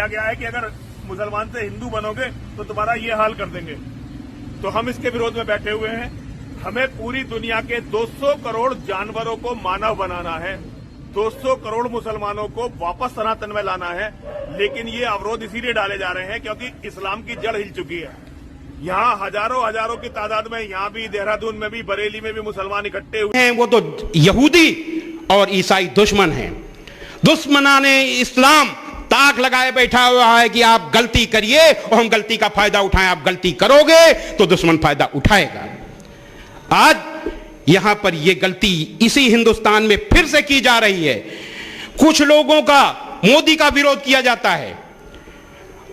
किया गया है कि अगर मुसलमान से हिंदू बनोगे तो तुम्हारा ये हाल कर देंगे। तो हम इसके विरोध में बैठे हुए हैं। हमें पूरी दुनिया के 200 करोड़ जानवरों को मानव बनाना है, 200 करोड़ मुसलमानों को वापस सनातन में लाना है। लेकिन ये अवरोध इसीलिए डाले जा रहे हैं क्योंकि इस्लाम की जड़ हिल चुकी है। यहाँ हजारों की तादाद में, यहाँ भी देहरादून में भी, बरेली में भी मुसलमान इकट्ठे हुए हैं। वो तो यहूदी और ईसाई दुश्मन हैं। दुश्मनाने इस्लाम ताक लगाए बैठा हुआ है कि आप गलती करिए और हम गलती का फायदा उठाएं। आप गलती करोगे तो दुश्मन फायदा उठाएगा। आज यहां पर यह गलती इसी हिंदुस्तान में फिर से की जा रही है। कुछ लोगों का मोदी का विरोध किया जाता है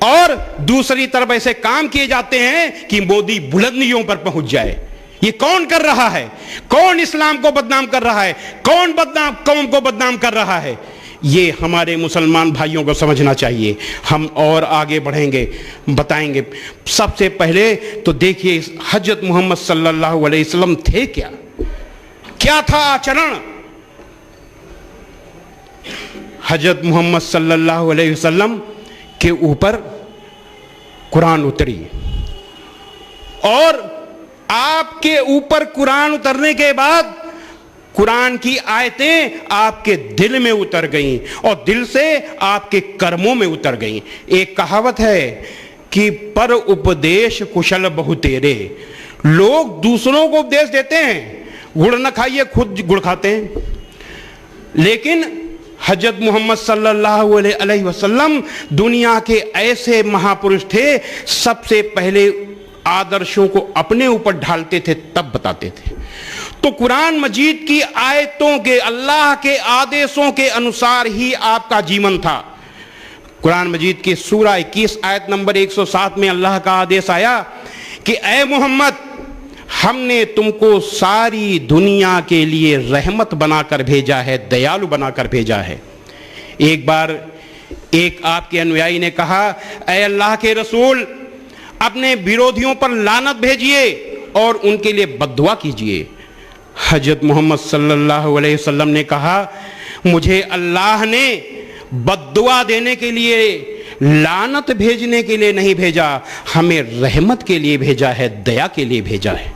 और दूसरी तरफ ऐसे काम किए जाते हैं कि मोदी बुलंदियों पर पहुंच जाए। ये कौन कर रहा है? कौन इस्लाम को बदनाम कर रहा है? कौन कौम को बदनाम कर रहा है? ये हमारे मुसलमान भाइयों को समझना चाहिए। हम और आगे बढ़ेंगे, बताएंगे। सबसे पहले तो देखिए हजरत मोहम्मद सल्लल्लाहु अलैहि वसल्लम थे क्या? क्या था आचरण? हजरत मोहम्मद सल्लल्लाहु अलैहि वसल्लम के ऊपर कुरान उतरी और आपके ऊपर कुरान उतरने के बाद कुरान की आयतें आपके दिल में उतर गईं और दिल से आपके कर्मों में उतर गईं। एक कहावत है कि पर उपदेश कुशल बहु तेरे। लोग दूसरों को उपदेश देते हैं, गुड़ न खाइए, खुद गुड़ खाते हैं। लेकिन हजरत मोहम्मद सल्लल्लाहु अलैहि वसल्लम दुनिया के ऐसे महापुरुष थे, सबसे पहले आदर्शों को अपने ऊपर ढालते थे तब बताते थे। तो कुरान मजीद की आयतों के, अल्लाह के आदेशों के अनुसार ही आपका जीवन था। कुरान मजीद की सूरा 21 आयत नंबर 107 में अल्लाह का आदेश आया कि ए मोहम्मद, हमने तुमको सारी दुनिया के लिए रहमत बनाकर भेजा है, दयालु बनाकर भेजा है। एक बार एक आपके अनुयायी ने कहा, ए अल्लाह के रसूल, अपने विरोधियों पर लानत भेजिए और उनके लिए बद्दुआ कीजिए। हजरत मोहम्मद सल्लल्लाहु अलैहि वसल्लम ने कहा, मुझे अल्लाह ने बद्दुआ देने के लिए, लानत भेजने के लिए नहीं भेजा, हमें रहमत के लिए भेजा है, दया के लिए भेजा है।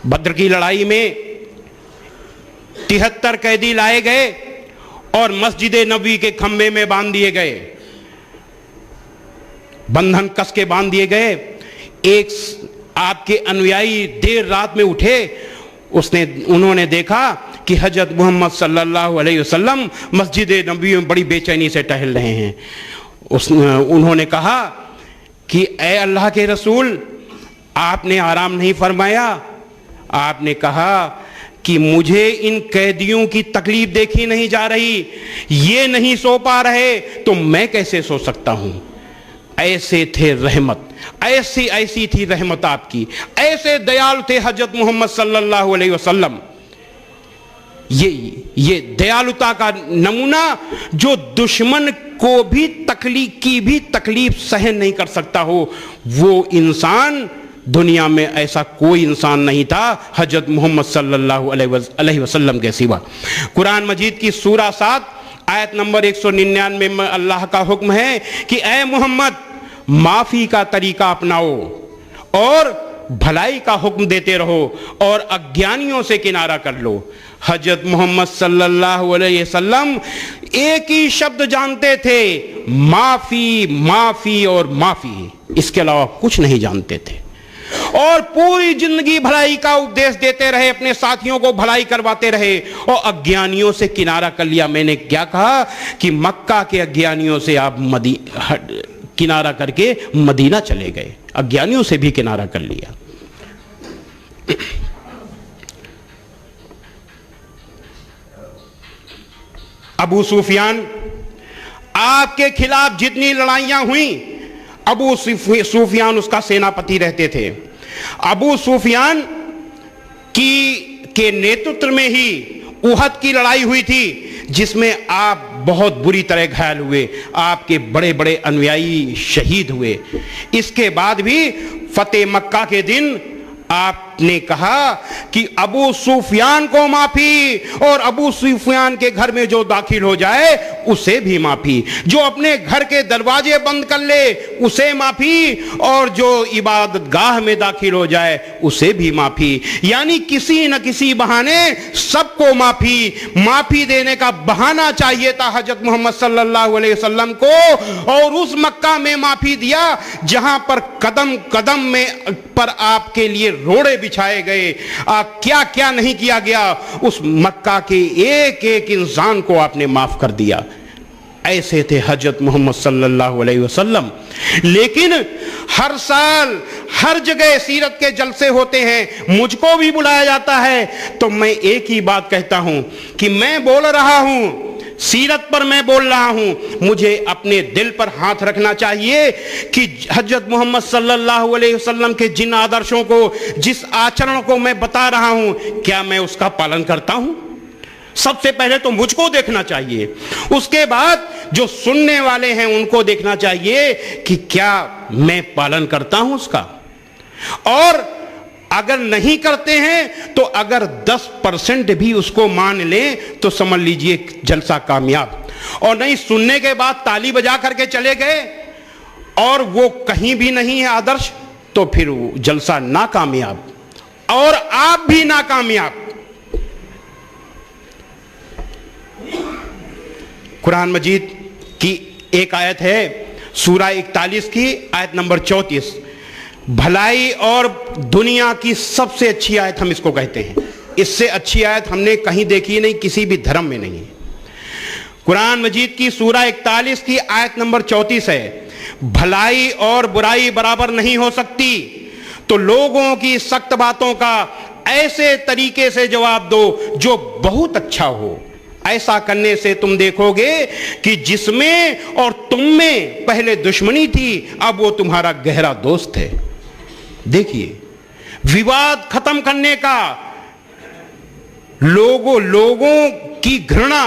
बद्र की लड़ाई में 73 कैदी लाए गए और मस्जिद नबी के खंभे में बांध दिए गए, बंधन कस के बांध दिए गए। एक आपके अनुयायी देर रात में उठे, उन्होंने देखा कि हजरत मोहम्मद सल्लल्लाहु अलैहि वसल्लम मस्जिद नबी में बड़ी बेचैनी से टहल रहे हैं। उन्होंने कहा कि ए अल्लाह के रसूल, आपने आराम नहीं फरमाया? आपने कहा कि मुझे इन कैदियों की तकलीफ देखी नहीं जा रही, ये नहीं सो पा रहे तो मैं कैसे सो सकता हूं। ऐसे थे रहमत, ऐसी थी रहमत आपकी, ऐसे दयालु थे हजरत मोहम्मद सल्लल्लाहु अलैहि वसल्लम। ये दयालुता का नमूना जो दुश्मन को भी तकलीफ सहन नहीं कर सकता हो, वो इंसान दुनिया में ऐसा कोई इंसान नहीं था हजरत मोहम्मद सल्लल्लाहु अलैहि वसल्लम के सिवा। कुरान मजीद की सूरा 7 आयत नंबर 199 में अल्लाह का हुक्म है कि ए मोहम्मद, माफी का तरीका अपनाओ और भलाई का हुक्म देते रहो और अज्ञानियों से किनारा कर लो। हजरत मोहम्मद सल्लल्लाहु अलैहि वसल्लम एक ही शब्द जानते थे, माफी, माफी और माफी। इसके अलावा कुछ नहीं जानते थे और पूरी जिंदगी भलाई का उपदेश देते रहे, अपने साथियों को भलाई करवाते रहे और अज्ञानियों से किनारा कर लिया। मैंने क्या कहा कि मक्का के अज्ञानियों से आप किनारा करके मदीना चले गए, अज्ञानियों से भी किनारा कर लिया। अबू सुफियान, आपके खिलाफ जितनी लड़ाइयां हुई, अबू सुफियान उसका सेनापति रहते थे। अबू सुफियान के नेतृत्व में ही उहद की लड़ाई हुई थी, जिसमें आप बहुत बुरी तरह घायल हुए, आपके बड़े बड़े अनुयायी शहीद हुए। इसके बाद भी फतेह मक्का के दिन आप आपने कहा कि अबू सुफियान को माफी, और अबू सुफियान के घर में जो दाखिल हो जाए उसे भी माफी, जो अपने घर के दरवाजे बंद कर ले उसे माफी, और जो इबादत गाह में दाखिल हो जाए उसे भी माफी। यानी किसी न किसी बहाने सबको माफी देने का बहाना चाहिए था हजरत मोहम्मद सल्लल्लाहु अलैहि वसल्लम को, और उस मक्का में माफी दिया जहां पर कदम कदम में पर आपके लिए रोड़े बिछाए गए, क्या क्या नहीं किया गया, उस मक्का के एक एक इंसान को आपने माफ कर दिया। ऐसे थे हजरत मोहम्मद सल्लल्लाहु अलैहि वसल्लम। लेकिन हर साल हर जगह सीरत के जलसे होते हैं, मुझको भी बुलाया जाता है, तो मैं एक ही बात कहता हूं कि मैं बोल रहा हूं, सीरत पर मैं बोल रहा हूं, मुझे अपने दिल पर हाथ रखना चाहिए कि हजरत मोहम्मद सल्लल्लाहु अलैहि वसल्लम के जिन आदर्शों को, जिस आचरण को मैं बता रहा हूं, क्या मैं उसका पालन करता हूं। सबसे पहले तो मुझको देखना चाहिए, उसके बाद जो सुनने वाले हैं उनको देखना चाहिए कि क्या मैं पालन करता हूं उसका। और अगर नहीं करते हैं तो अगर 10% भी उसको मान लें तो समझ लीजिए जलसा कामयाब। और नहीं, सुनने के बाद ताली बजा करके चले गए और वो कहीं भी नहीं है आदर्श, तो फिर वो जलसा नाकामयाब और आप भी नाकामयाब। कुरान मजीद की एक आयत है, सूरा 41 की आयत नंबर 34, भलाई और दुनिया की सबसे अच्छी आयत हम इसको कहते हैं। इससे अच्छी आयत हमने कहीं देखी नहीं, किसी भी धर्म में नहीं। कुरान मजीद की सूरा 41 की आयत नंबर 34 है, भलाई और बुराई बराबर नहीं हो सकती, तो लोगों की सख्त बातों का ऐसे तरीके से जवाब दो जो बहुत अच्छा हो। ऐसा करने से तुम देखोगे कि जिसमें और तुम में पहले दुश्मनी थी, अब वो तुम्हारा गहरा दोस्त है। देखिए, विवाद खत्म करने का, लोगों की घृणा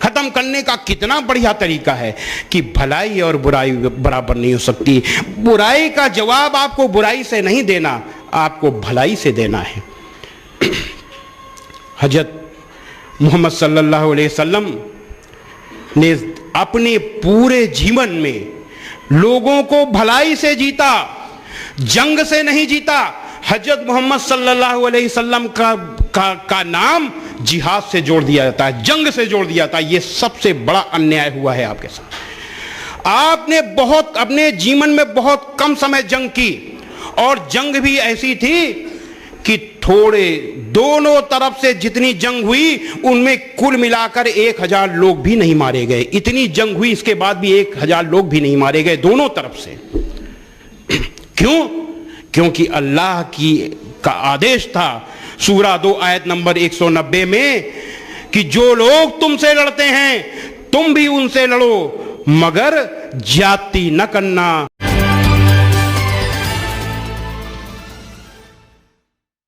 खत्म करने का कितना बढ़िया तरीका है कि भलाई और बुराई बराबर नहीं हो सकती। बुराई का जवाब आपको बुराई से नहीं देना, आपको भलाई से देना है। हजरत मोहम्मद सल्लल्लाहु अलैहि वसल्लम ने अपने पूरे जीवन में लोगों को भलाई से जीता, जंग से नहीं जीता। हजरत मोहम्मद सल्लल्लाहु अलैहि वसल्लम का नाम जिहाद से जोड़ दिया जाता है, जंग से जोड़ दिया जाता है। ये सबसे बड़ा अन्याय हुआ है आपके साथ। आपने बहुत अपने जीवन में बहुत कम समय जंग की, और जंग भी ऐसी थी कि थोड़े, दोनों तरफ से जितनी जंग हुई उनमें कुल मिलाकर 1000 लोग भी नहीं मारे गए। इतनी जंग हुई, इसके बाद भी 1000 लोग भी नहीं मारे गए दोनों तरफ से। क्यों? क्योंकि अल्लाह का आदेश था सूरा 2 आयत नंबर 190 में कि जो लोग तुमसे लड़ते हैं तुम भी उनसे लड़ो, मगर ज्यादती न करना।